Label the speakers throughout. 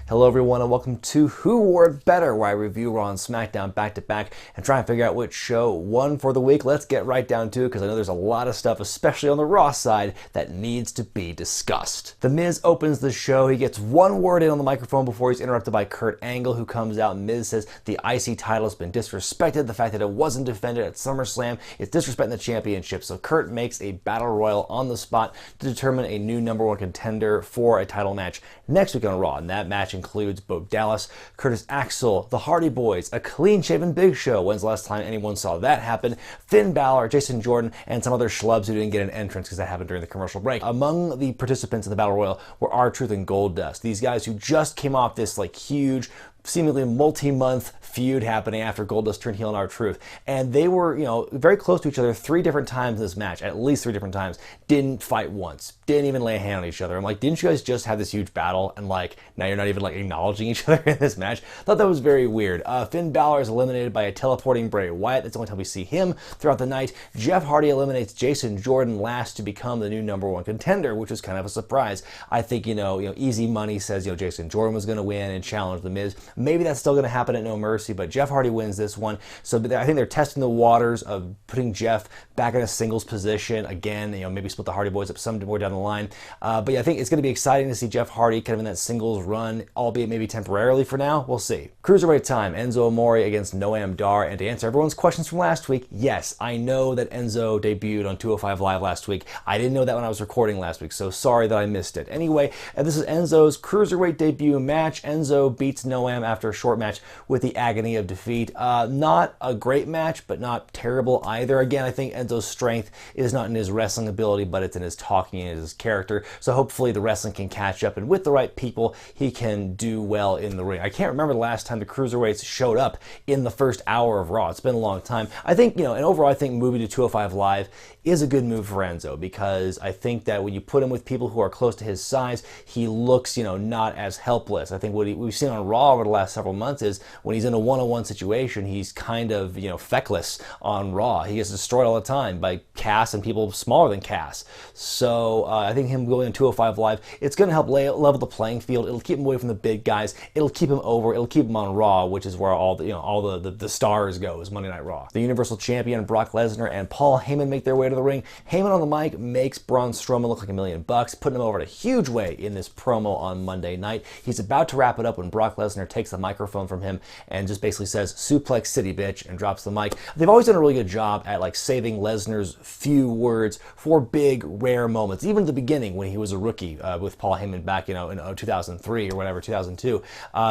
Speaker 1: Hello everyone and welcome to Who Wore It Better, where I review Raw and Smackdown back to back and try and figure out which show won for the week. Let's get right down to it because I know there's a lot of stuff, especially on the Raw side, that needs to be discussed. The Miz opens the show. He gets one word in on the microphone before he's interrupted by Kurt Angle, who comes out. Miz says the IC title has been disrespected. The fact that it wasn't defended at SummerSlam is disrespecting the championship. So Kurt makes a battle royal on the spot to determine a new #1 contender for a title match next week on Raw. And that match includes Bo Dallas, Curtis Axel, the Hardy Boys, a clean-shaven Big Show. When's the last time anyone saw that happen? Finn Balor, Jason Jordan, and some other schlubs who didn't get an entrance because that happened during the commercial break. Among the participants in the Battle Royal were R-Truth and Goldust. These guys who just came off this huge, seemingly multi-month feud happening after Goldust turned heel on R-Truth. And they were, very close to each other 3 different times in this match, at least 3 different times. Didn't fight once. Didn't even lay a hand on each other. I'm like, didn't you guys just have this huge battle and now you're not even acknowledging each other in this match? Thought that was very weird. Finn Balor is eliminated by a teleporting Bray Wyatt. That's the only time we see him throughout the night. Jeff Hardy eliminates Jason Jordan last to become the new #1 contender, which was kind of a surprise. I think, easy money says, Jason Jordan was going to win and challenge The Miz. Maybe that's still going to happen at No Mercy, but Jeff Hardy wins this one. So I think they're testing the waters of putting Jeff back in a singles position again, maybe split the Hardy Boys up some more down the line. But yeah, I think it's going to be exciting to see Jeff Hardy kind of in that singles run, albeit maybe temporarily for now. We'll see. Cruiserweight time, Enzo Amore against Noam Dar. And to answer everyone's questions from last week, yes, I know that Enzo debuted on 205 Live last week. I didn't know that when I was recording last week, so sorry that I missed it. Anyway, this is Enzo's Cruiserweight debut match. Enzo beats Noam after a short match with the agony of defeat. Not a great match, but not terrible either. Again, I think Enzo's strength is not in his wrestling ability, but it's in his talking and his character. So hopefully the wrestling can catch up, and with the right people, he can do well in the ring. I can't remember the last time the Cruiserweights showed up in the first hour of Raw. It's been a long time. I think, and overall, I think moving to 205 Live is a good move for Enzo, because I think that when you put him with people who are close to his size, he looks, not as helpless. I think what we've seen on Raw over the last several months is when he's in a one-on-one situation, he's kind of, feckless on Raw. He gets destroyed all the time by Cass and people smaller than Cass. So I think him going to 205 Live, it's going to help level the playing field. It'll keep him away from the big guys. It'll keep him over. It'll keep him on Raw, which is where all the stars go, is Monday Night Raw. The Universal Champion Brock Lesnar and Paul Heyman make their way to the ring. Heyman on the mic makes Braun Strowman look like $1,000,000, putting him over in a huge way in this promo on Monday night. He's about to wrap it up when Brock Lesnar takes the microphone from him and just basically says, "Suplex City, bitch," and drops the mic. They've always done a really good job at saving Lesnar's few words for big, rare moments. Even at the beginning when he was a rookie with Paul Heyman back, in 2003 or whatever, 2002,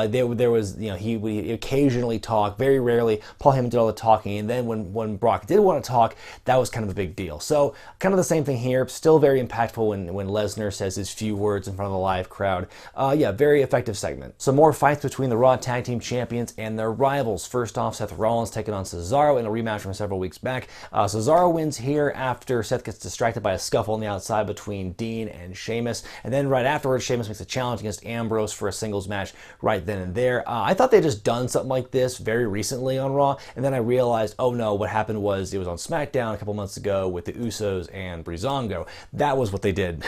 Speaker 1: there was, he would occasionally talk. Very rarely Paul Heyman did all the talking, and then when Brock did want to talk, that was kind of a big deal. So kind of the same thing here. Still very impactful when Lesnar says his few words in front of the live crowd. Yeah, very effective segment. Some more fights between the Raw Tag Team Champions and their rivals. First off, Seth Rollins taking on Cesaro in a rematch from several weeks back. Cesaro wins here after Seth gets distracted by a scuffle on the outside between Dean and Sheamus. And then right afterwards, Sheamus makes a challenge against Ambrose for a singles match right then and there. I thought they'd just done something like this very recently on Raw, and then I realized, oh no, what happened was it was on SmackDown a couple months ago with the Usos and Breezango. That was what they did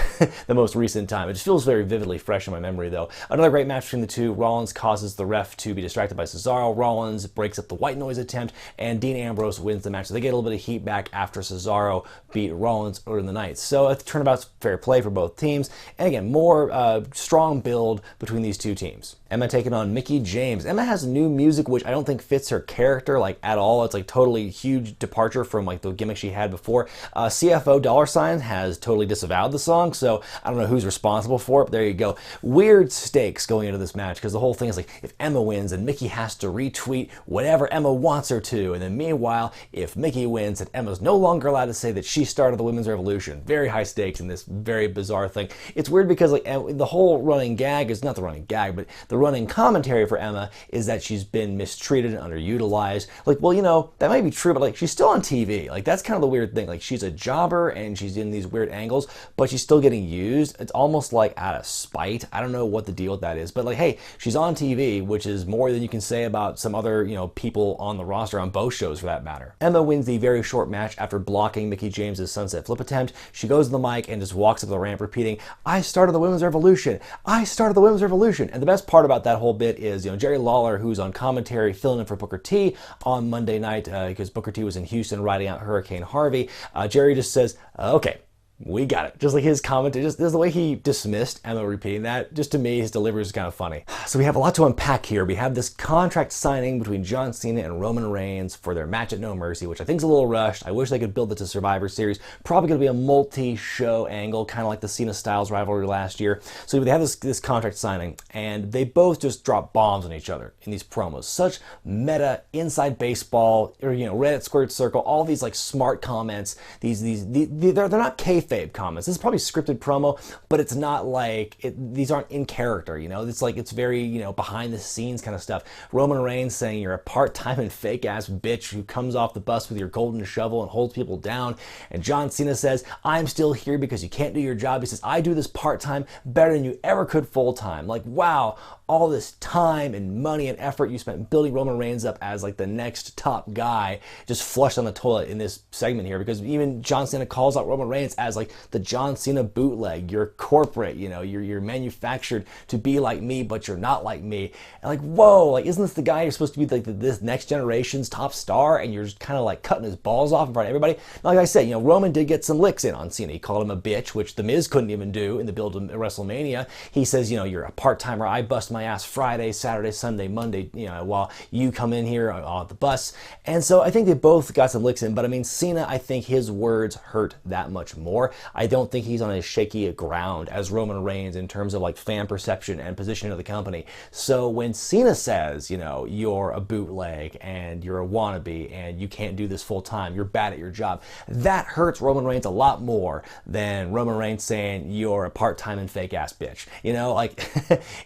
Speaker 1: the most recent time. It just feels very vividly fresh in my memory, though. Another great match between the two. Rollins causes the ref to be distracted by Cesaro. Rollins breaks up the white noise attempt, and Dean Ambrose wins the match. So they get a little bit of heat back after Cesaro beat Rollins earlier in the night. So the turnabout's fair play for both teams. And again, more strong build between these two teams. Emma taking on Mickie James. Emma has new music which I don't think fits her character at all. It's totally huge departure from the gimmick she had before. CFO $ has totally disavowed the song, so I don't know who's responsible for it, but there you go. Weird stakes going into this match, because the whole thing is if Emma wins, then Mickie has to retweet whatever Emma wants her to, and then meanwhile, if Mickie wins, then Emma's no longer allowed to say that she started the women's revolution. Very high stakes in this very bizarre thing. It's weird because the whole running gag is not the running gag, but the running commentary for Emma is that she's been mistreated and underutilized. Well, that might be true, but she's still on TV. That's kind of the weird thing. She's a jobber and she's in these weird angles, but she's still getting used. It's almost out of spite. I don't know what the deal with that is, but hey, she's on TV. see, which is more than you can say about some other, people on the roster on both shows for that matter. Emma wins the very short match after blocking Mickie James's sunset flip attempt. She goes to the mic and just walks up the ramp repeating, "I started the women's revolution. I started the women's revolution." And the best part about that whole bit is, Jerry Lawler, who's on commentary filling in for Booker T on Monday night because Booker T was in Houston riding out Hurricane Harvey. Jerry just says, "Okay, we got it." Just like his comment, just the way he dismissed Emma repeating that, just to me, his delivery is kind of funny. So we have a lot to unpack here. We have this contract signing between John Cena and Roman Reigns for their match at No Mercy, which I think is a little rushed. I wish they could build it to Survivor Series. Probably going to be a multi-show angle, kind of like the Cena-Styles rivalry last year. So they have this contract signing, and they both just drop bombs on each other in these promos. Such meta, inside baseball, or Reddit squared circle, all these like smart comments. They're not kayfabe comments. This is probably scripted promo, but it's not like these aren't in character. It's like it's very behind the scenes kind of stuff. Roman Reigns saying you're a part-time and fake ass bitch who comes off the bus with your golden shovel and holds people down. And John Cena says, "I'm still here because you can't do your job." He says, "I do this part-time better than you ever could full-time." Like, wow, all this time and money and effort you spent building Roman Reigns up as like the next top guy just flushed on the toilet in this segment here, because even John Cena calls out Roman Reigns as like the John Cena bootleg. You're corporate, you're manufactured to be like me, but you're not like me. And like, whoa, like, isn't this the guy you're supposed to be like this next generation's top star, and you're just kind of like cutting his balls off in front of everybody? Like I said, Roman did get some licks in on Cena. He called him a bitch, which The Miz couldn't even do in the build to WrestleMania. He says, you're a part-timer. I bust my ass Friday, Saturday, Sunday, Monday, while you come in here on the bus. And so I think they both got some licks in, but I mean, Cena, I think his words hurt that much more. I don't think he's on as shaky ground as Roman Reigns in terms of like fan perception and position of the company. So when Cena says, you're a bootleg and you're a wannabe and you can't do this full time, you're bad at your job, that hurts Roman Reigns a lot more than Roman Reigns saying you're a part-time and fake ass bitch.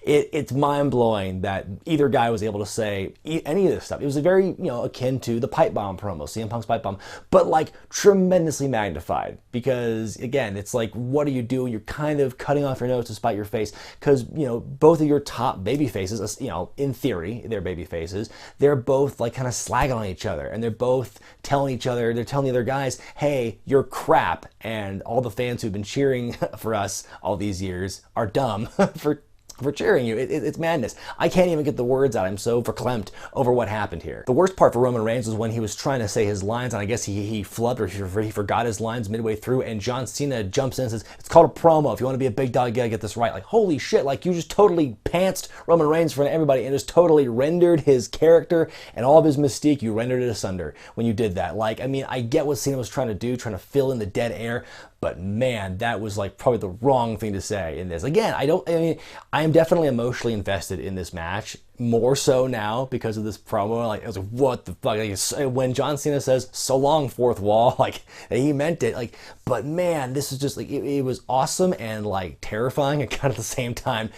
Speaker 1: It's mind-blowing that either guy was able to say any of this stuff. It was a very, akin to the pipe bomb promo, CM Punk's pipe bomb, but like tremendously magnified, because again, it's like, what are you doing? You're kind of cutting off your nose to spite your face, because, both of your top baby faces, in theory, they're baby faces, they're both like kind of slagging on each other, and they're both telling each other, they're telling the other guys, hey, you're crap, and all the fans who've been cheering for us all these years are dumb for cheering you. It's madness. I can't even get the words out. I'm so verklempt over what happened here. The worst part for Roman Reigns was when he was trying to say his lines, and I guess he flubbed, or he forgot his lines midway through, and John Cena jumps in and says, "It's called a promo. If you want to be a big dog, you gotta get this right." Like, holy shit, like you just totally pantsed Roman Reigns in front of everybody and just totally rendered his character and all of his mystique, you rendered it asunder when you did that. Like, I mean, I get what Cena was trying to do, trying to fill in the dead air, but man, that was like probably the wrong thing to say in this. Again, I am definitely emotionally invested in this match, more so now because of this promo. Like, I was like, what the fuck? Like, when John Cena says, "So long, fourth wall," like, he meant it. Like, but man, this is just like, it was awesome and like terrifying and kind of at the same time.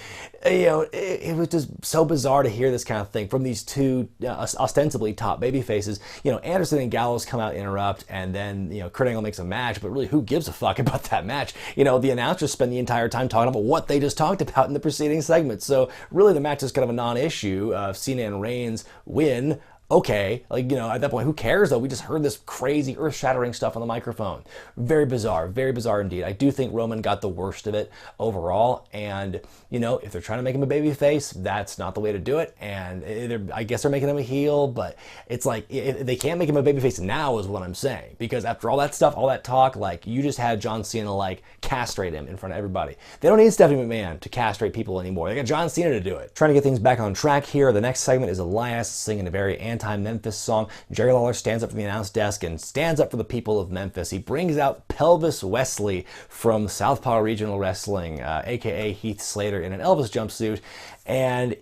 Speaker 1: It was just so bizarre to hear this kind of thing from these two ostensibly top baby faces. Anderson and Gallows come out, interrupt, and then, Kurt Angle makes a match, but really, who gives a fuck about that match? The announcers spend the entire time talking about what they just talked about in the preceding segment. So really, the match is kind of a non-issue. Cena and Reigns win. Okay, at that point, who cares though? We just heard this crazy earth-shattering stuff on the microphone. Very bizarre indeed. I do think Roman got the worst of it overall, and if they're trying to make him a baby face, that's not the way to do it, and I guess they're making him a heel, but it's like, they can't make him a baby face now is what I'm saying, because after all that stuff, all that talk, like, you just had John Cena like castrate him in front of everybody. They don't need Stephanie McMahon to castrate people anymore. They got John Cena to do it. Trying to get things back on track here, the next segment is Elias singing a very anti-Memphis song. Jerry Lawler stands up from the announce desk and stands up for the people of Memphis. He brings out Pelvis Wesley from Southpaw Regional Wrestling, aka Heath Slater, in an Elvis jumpsuit, and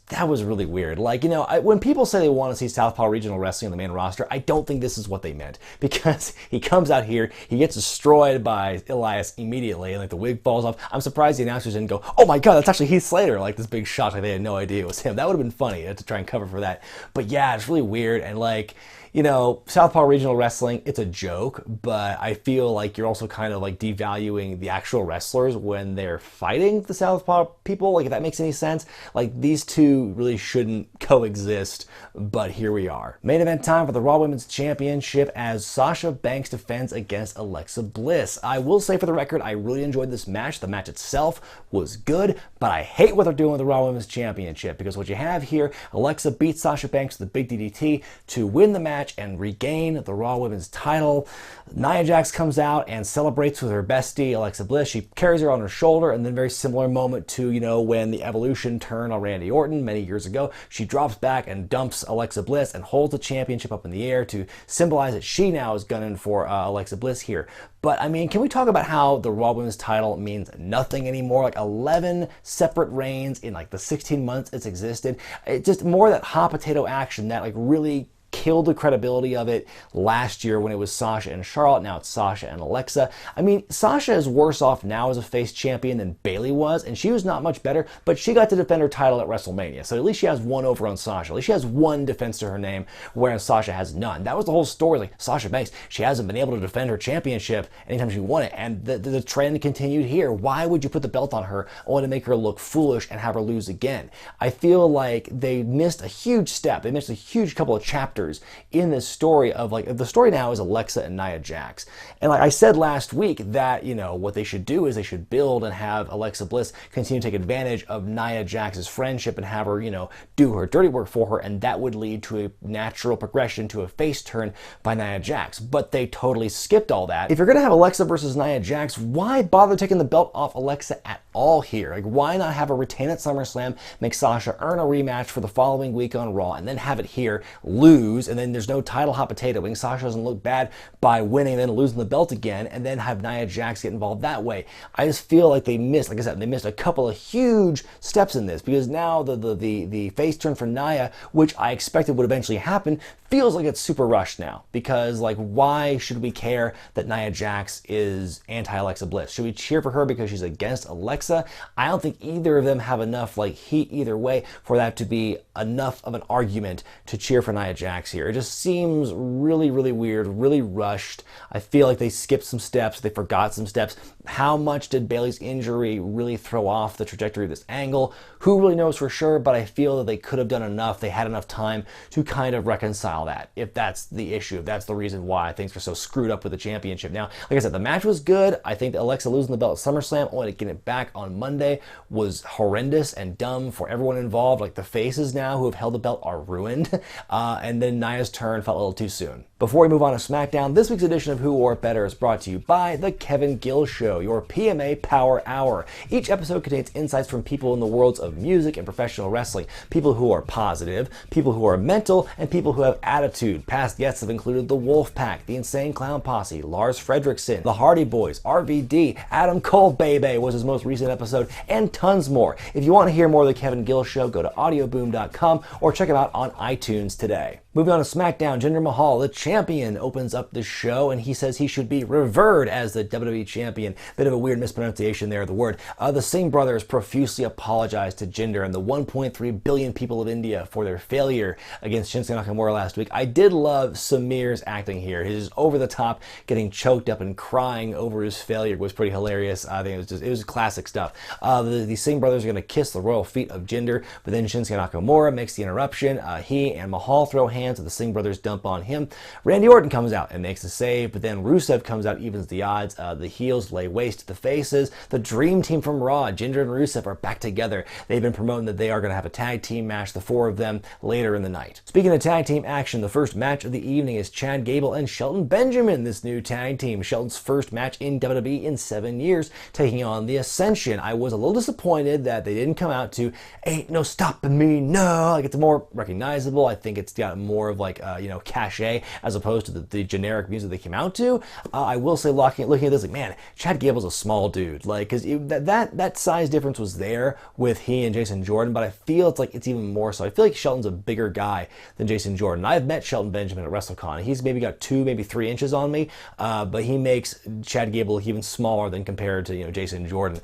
Speaker 1: that was really weird. Like, when people say they want to see Southpaw Regional Wrestling on the main roster, I don't think this is what they meant, because he comes out here, he gets destroyed by Elias immediately, and like the wig falls off. I'm surprised the announcers didn't go, "Oh my god, that's actually Heath Slater," like this big shock, like they had no idea it was him. That would have been funny to try and cover for that. But yeah, it's really weird, and like, you know, Southpaw Regional Wrestling, it's a joke, but I feel like you're also kind of like devaluing the actual wrestlers when they're fighting the Southpaw people, like if that makes any sense. Like these two really shouldn't coexist, but here we are. Main event time for the Raw Women's Championship as Sasha Banks defends against Alexa Bliss. I will say for the record, I really enjoyed this match. The match itself was good, but I hate what they're doing with the Raw Women's Championship, because what you have here, Alexa beats Sasha Banks with the big DDT to win the match and regain the Raw Women's title. Nia Jax comes out and celebrates with her bestie, Alexa Bliss. She carries her on her shoulder, and then very similar moment to, you know, when the Evolution turned on Randy Orton many years ago. She drops back and dumps Alexa Bliss and holds the championship up in the air to symbolize that she now is gunning for Alexa Bliss here. But, I mean, can we talk about how the Raw Women's title means nothing anymore? Like 11 separate reigns in like the 16 months it's existed. It's just more of that hot potato action that like really killed the credibility of it last year when it was Sasha and Charlotte. Now it's Sasha and Alexa. I mean, Sasha is worse off now as a face champion than Bayley was, and she was not much better, but she got to defend her title at WrestleMania. So at least she has one over on Sasha. At least she has one defense to her name, whereas Sasha has none. That was the whole story. Like, Sasha Banks, she hasn't been able to defend her championship anytime she won it, and the trend continued here. Why would you put the belt on her only to make her look foolish and have her lose again? I feel like they missed a huge step. They missed a huge couple of chapters in this story of like, the story now is Alexa and Nia Jax. And like I said last week that, you know, what they should do is they should build and have Alexa Bliss continue to take advantage of Nia Jax's friendship and have her, you know, do her dirty work for her, and that would lead to a natural progression to a face turn by Nia Jax. But they totally skipped all that. If you're gonna have Alexa versus Nia Jax, why bother taking the belt off Alexa at all here? Like, why not have her retain at SummerSlam, make Sasha earn a rematch for the following week on Raw, and then have it here, lose, and then there's no title hot potatoing. Sasha doesn't look bad by winning and then losing the belt again, and then have Nia Jax get involved that way. I just feel like they missed, like I said, they missed a couple of huge steps in this, because now the face turn for Nia, which I expected would eventually happen, feels like it's super rushed now. Because, like, why should we care that Nia Jax is anti-Alexa Bliss? Should we cheer for her because she's against Alexa? I don't think either of them have enough like heat either way for that to be enough of an argument to cheer for Nia Jax here. It just seems really, really weird, really rushed. I feel like they skipped some steps, they forgot some steps. How much did Bayley's injury really throw off the trajectory of this angle? Who really knows for sure, but I feel that they could have done enough. They had enough time to kind of reconcile that, if that's the issue, if that's the reason why things are so screwed up with the championship. Now, like I said, the match was good. I think that Alexa losing the belt at SummerSlam, only to get it back on Monday, was horrendous and dumb for everyone involved. Like, the faces now who have held the belt are ruined. And then Nia's turn felt a little too soon. Before we move on to SmackDown, this week's edition of Who Wore It Better is brought to you by The Kevin Gill Show, your PMA Power Hour. Each episode contains insights from people in the worlds of music and professional wrestling. People who are positive, people who are mental, and people who have attitude. Past guests have included the Wolfpack, the Insane Clown Posse, Lars Fredrickson, the Hardy Boys, RVD, Adam Cole Bebe was his most recent episode, and tons more. If you want to hear more of The Kevin Gill Show, go to audioboom.com or check him out on iTunes today. Moving on to SmackDown, Jinder Mahal, the champion, opens up the show, and he says he should be revered as the WWE champion. Bit of a weird mispronunciation there of the word. The Singh brothers profusely apologized to Jinder and the 1.3 billion people of India for their failure against Shinsuke Nakamura last week. I did love Samir's acting here. His over the top, getting choked up and crying over his failure was pretty hilarious. I think it was classic stuff. The Singh brothers are going to kiss the royal feet of Jinder, but then Shinsuke Nakamura makes the interruption. He and Mahal throw hands, and the Singh brothers dump on him. Randy Orton comes out and makes a save, but then Rusev comes out, evens the odds. The heels lay waste to the faces. The dream team from Raw, Jinder and Rusev, are back together. They've been promoting that they are going to have a tag team match, the four of them, later in the night. Speaking of tag team action, the first match of the evening is Chad Gable and Shelton Benjamin, this new tag team. Shelton's first match in WWE in 7 years, taking on the Ascension. I was a little disappointed that they didn't come out to "Ain't No Stopping Me No." Like, it's more recognizable. I think it's got more of like cachet as opposed to the generic music they came out to. I will say, looking at this, like, man, Chad Gable's a small dude. Like, because that size difference was there with he and Jason Jordan, but I feel it's even more so. I feel like Shelton's a bigger guy than Jason Jordan. I've met Shelton Benjamin at WrestleCon. He's maybe got 2, maybe 3 inches on me, but he makes Chad Gable even smaller than compared to Jason Jordan.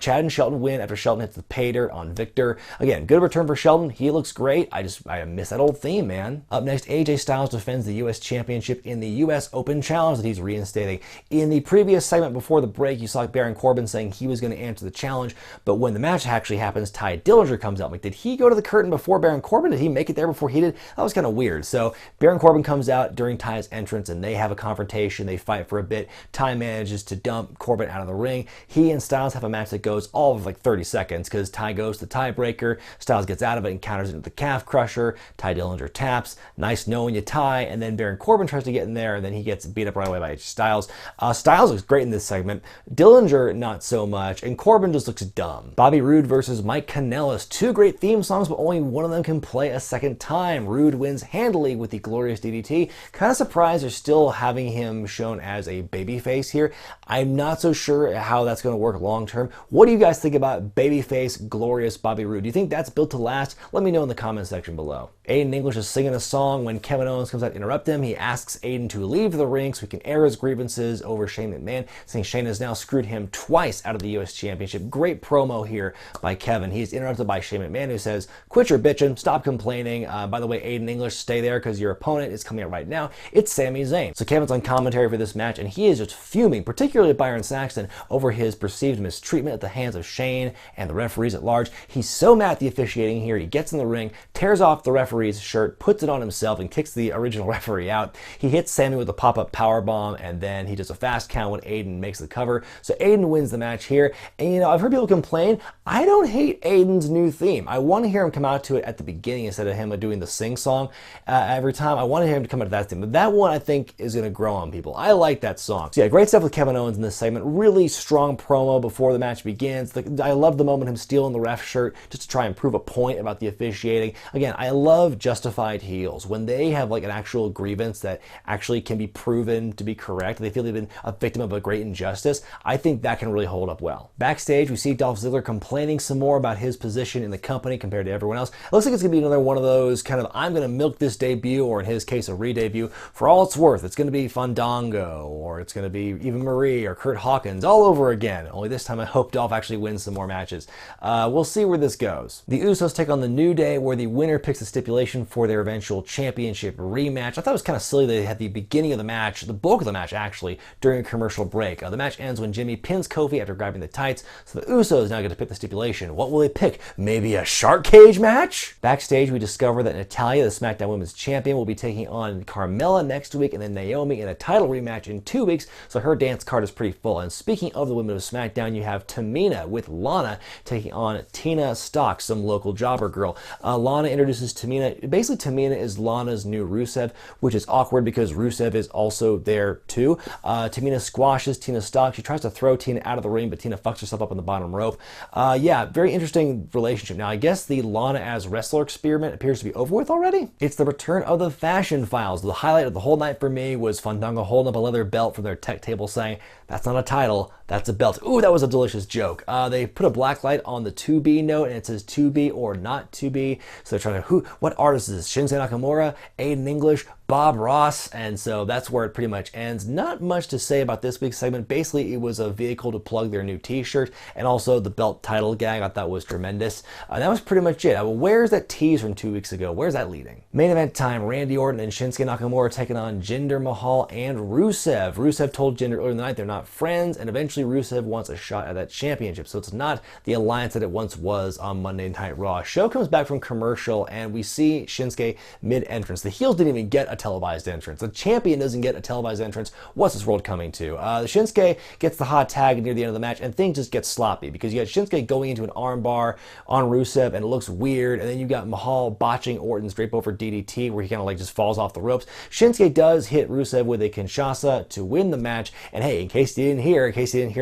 Speaker 1: Chad and Shelton win after Shelton hits the pay dirt on Victor. Again, good return for Shelton. He looks great. I miss that old theme, man. Up next, AJ Styles defends the U.S. Championship in the U.S. Open Challenge that he's reinstating. In the previous segment before the break, you saw Baron Corbin saying he was going to answer the challenge, but when the match actually happens, Dillinger comes out. Like, did he go to the curtain before Baron Corbin? Did he make it there before he did? That was kind of weird. So Baron Corbin comes out during Ty's entrance, and they have a confrontation. They fight for a bit. Ty manages to dump Corbin out of the ring. He and Styles have a match that goes all of like 30 seconds because Ty goes to the tiebreaker. Styles gets out of it and counters into the calf crusher. Ty Dillinger taps. Nice knowing you, Ty. And then Baron Corbin tries to get in there, and then he gets beat up right away by AJ Styles. Styles looks great in this segment. Dillinger, not so much. And Corbin just looks dumb. Bobby Roode versus Mike Kanellis. Two great theme songs, but only one of them can play a second time. Roode wins handily with the glorious DDT. Kind of surprised they're still having him shown as a babyface here. I'm not so sure how that's going to work long term. What do you guys think about babyface glorious Bobby Roode? Do you think that's built to last? Let me know in the comment section below. Aiden English is singing a song when Kevin Owens comes out to interrupt him. He asks Aiden to leave the ring so he can air his grievances over Shane McMahon, saying Shane has now screwed him twice out of the U.S. Championship. Great promo here by Kevin. He's interrupted by Shane McMahon, who says, quit your bitching, stop complaining. By the way, Aiden English, stay there because your opponent is coming out right now. It's Sami Zayn. So Kevin's on commentary for this match, and he is just fuming, particularly Byron Saxton, over his perceived mistreatment at the hands of Shane and the referees at large. He's so mad at the officiating here. He gets in the ring, tears off the referee's shirt, puts it on himself, and kicks the original referee out. He hits Sami with a pop-up powerbomb, and then he does a fast count when Aiden makes the cover. So Aiden wins the match here. And you know, I've heard people complain. I don't hate Aiden's new theme. I want to hear him come out to it at the beginning instead of him doing the sing song every time. I want to hear him to come out to that theme. But that one I think is going to grow on people. I like that song. So yeah, great stuff with Kevin Owens in this segment. Really strong promo before the match begins. I love the moment him stealing the ref shirt just to try and prove a point about the officiating. Again, I love justified heels. When they have like an actual grievance that actually can be proven to be correct, they feel they've been a victim of a great injustice, I think that can really hold up well. Backstage, we see Dolph Ziggler complaining some more about his position in the company compared to everyone else. It looks like it's going to be another one of those kind of, I'm going to milk this debut, or in his case, a re-debut, for all it's worth. It's going to be Fandango, or it's going to be Eva Marie or Kurt Hawkins all over again. Only this time I hope Dolph actually wins some more matches. We'll see where this goes. The Usos take on the New Day, where the winner picks a stipulation for their eventual championship rematch. I thought it was kind of silly they had the beginning of the match, the bulk of the match actually, during a commercial break. The match ends when Jimmy pins Kofi after grabbing the tights, so the Usos now get to pick the stipulation. What will they pick? Maybe a shark cage match? Backstage, we discover that Natalya, the SmackDown Women's Champion, will be taking on Carmella next week, and then Naomi in a title rematch in 2 weeks, so her dance card is pretty full. And speaking of the women of SmackDown, you have Tamina with Lana taking on Tina Stock, some local jobber girl. Lana introduces Tamina. Basically, Tamina is Lana's new Rusev, which is awkward because Rusev is also there too. Tamina squashes Tina Stock. She tries to throw Tina out of the ring, but Tina fucks herself up on the bottom rope. Yeah, very interesting relationship. Now, I guess the Lana as wrestler experiment appears to be over with already. It's the return of the Fashion Files. The highlight of the whole night for me was Fandango holding up a leather belt from their tech table saying, that's not a title, that's a belt. Ooh, that was a delicious joke. They put a black light on the to be note, and it says to be or not to be. So they're trying to, what artist is this? Shinsuke Nakamura, Aiden English, Bob Ross, and so that's where it pretty much ends. Not much to say about this week's segment. Basically, it was a vehicle to plug their new t-shirt, and also the belt title gag I thought was tremendous. That was pretty much it. Where's that tease from 2 weeks ago? Where's that leading? Main event time, Randy Orton and Shinsuke Nakamura taking on Jinder Mahal and Rusev. Rusev told Jinder earlier in the night they're not friends, and eventually Rusev wants a shot at that championship, so it's not the alliance that it once was on Monday Night Raw. Show comes back from commercial, and we see Shinsuke mid-entrance. The heels didn't even get a televised entrance. The champion doesn't get a televised entrance. What's this world coming to? Shinsuke gets the hot tag near the end of the match, and things just get sloppy because you got Shinsuke going into an armbar on Rusev, and it looks weird, and then you got Mahal botching Orton's drape over DDT, where he kind of like just falls off the ropes. Shinsuke does hit Rusev with a Kinshasa to win the match, and hey, in case you didn't hear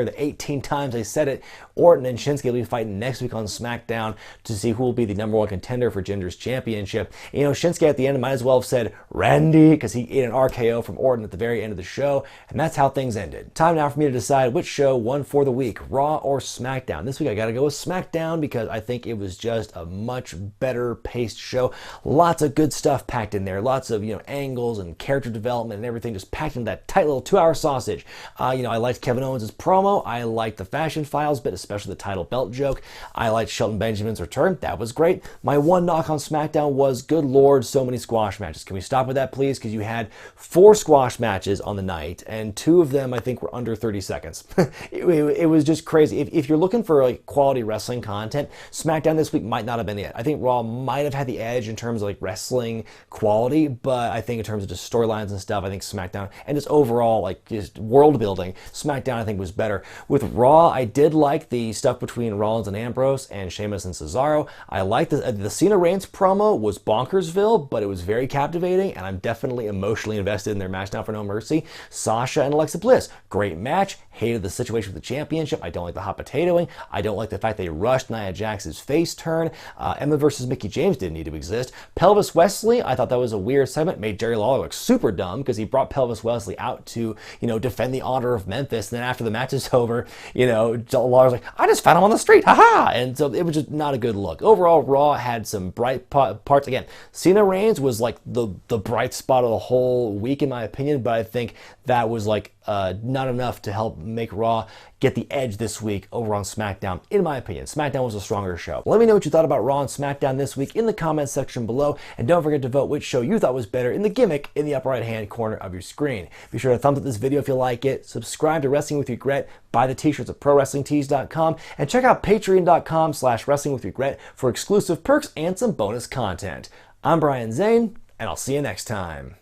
Speaker 1: the 18 times I said it, Orton and Shinsuke will be fighting next week on SmackDown to see who will be the #1 contender for Jinder's championship. You know, Shinsuke at the end might as well have said Randy, because he ate an RKO from Orton at the very end of the show, and that's how things ended. Time now for me to decide which show won for the week, Raw or SmackDown. This week I gotta go with SmackDown because I think it was just a much better paced show. Lots of good stuff packed in there. Lots of, angles and character development and everything just packed in that tight little 2-hour sausage. I liked Kevin Owens' promo. I liked the Fashion Files bit especially the title belt joke. I liked Shelton Benjamin's return. That was great. My one knock on SmackDown was, good Lord, so many squash matches. Can we stop with that, please? Because you had 4 squash matches on the night, and 2 of them, I think, were under 30 seconds. It was just crazy. If you're looking for like quality wrestling content, SmackDown this week might not have been it. I think Raw might have had the edge in terms of like wrestling quality, but I think in terms of just storylines and stuff, I think SmackDown, and just overall like just world building, SmackDown I think was better. With Raw, I did like the stuff between Rollins and Ambrose and Sheamus and Cesaro. I liked the Cena Reigns promo was bonkersville, but it was very captivating, and I'm definitely emotionally invested in their match now for No Mercy. Sasha and Alexa Bliss, great match. Hated the situation with the championship. I don't like the hot potatoing. I don't like the fact they rushed Nia Jax's face turn. Emma versus Mickie James didn't need to exist. Pelvis Wesley, I thought that was a weird segment. Made Jerry Lawler look super dumb because he brought Pelvis Wesley out to, defend the honor of Memphis. And then after the match is over, Lawler's like, I just found him on the street, haha! And so it was just not a good look. Overall, Raw had some bright parts. Again, Cena Reigns was like the bright spot of the whole week in my opinion, but I think that was like not enough to help make Raw get the edge this week over on SmackDown. In my opinion, SmackDown was a stronger show. Let me know what you thought about Raw and SmackDown this week in the comments section below, and don't forget to vote which show you thought was better in the gimmick in the upper right hand corner of your screen. Be sure to thumbs up this video if you like it, subscribe to Wrestling with Regret, buy the t-shirts at ProWrestlingTees.com, and check out Patreon.com/WrestlingWithRegret for exclusive perks and some bonus content. I'm Brian Zane, and I'll see you next time.